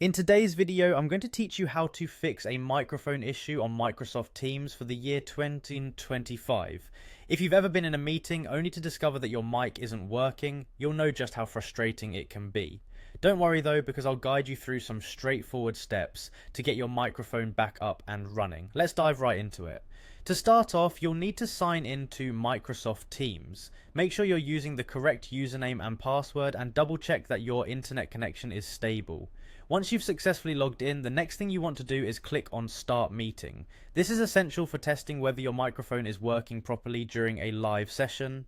In today's video, I'm going to teach you how to fix a microphone issue on Microsoft Teams for the year 2025. If you've ever been in a meeting only to discover that your mic isn't working, you'll know just how frustrating it can be. Don't worry though, because I'll guide you through some straightforward steps to get your microphone back up and running. Let's dive right into it. To start off, you'll need to sign into Microsoft Teams. Make sure you're using the correct username and password and double check that your internet connection is stable. Once you've successfully logged in, the next thing you want to do is click on Start Meeting. This is essential for testing whether your microphone is working properly during a live session.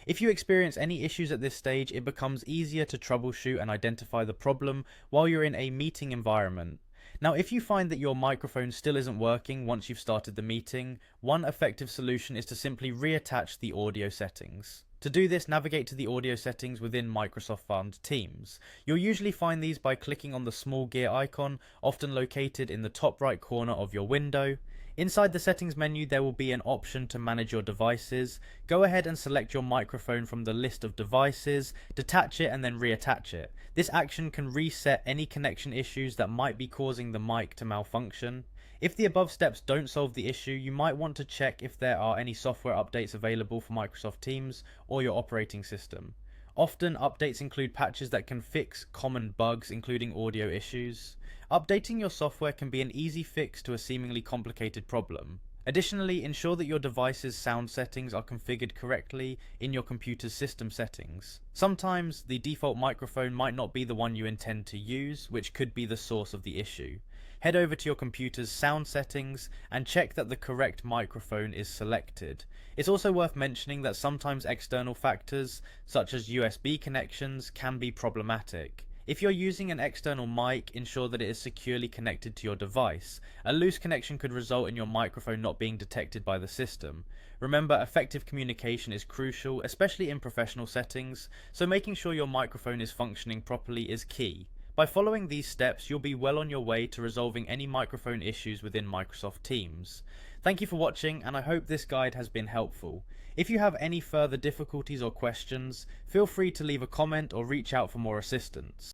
If you experience any issues at this stage, it becomes easier to troubleshoot and identify the problem while you're in a meeting environment. Now, if you find that your microphone still isn't working once you've started the meeting, one effective solution is to simply reattach the audio settings. To do this, navigate to the audio settings within Microsoft Fund Teams. You'll usually find these by clicking on the small gear icon, often located in the top right corner of your window. Inside the settings menu, there will be an option to manage your devices. Go ahead and select your microphone from the list of devices, detach it and then reattach it. This action can reset any connection issues that might be causing the mic to malfunction. If the above steps don't solve the issue, you might want to check if there are any software updates available for Microsoft Teams or your operating system. Often, updates include patches that can fix common bugs, including audio issues. Updating your software can be an easy fix to a seemingly complicated problem. Additionally, ensure that your device's sound settings are configured correctly in your computer's system settings. Sometimes, the default microphone might not be the one you intend to use, which could be the source of the issue. Head over to your computer's sound settings and check that the correct microphone is selected. It's also worth mentioning that sometimes external factors, such as USB connections, can be problematic. If you're using an external mic, ensure that it is securely connected to your device. A loose connection could result in your microphone not being detected by the system. Remember, effective communication is crucial, especially in professional settings, so making sure your microphone is functioning properly is key. By following these steps, you'll be well on your way to resolving any microphone issues within Microsoft Teams. Thank you for watching, and I hope this guide has been helpful. If you have any further difficulties or questions, feel free to leave a comment or reach out for more assistance.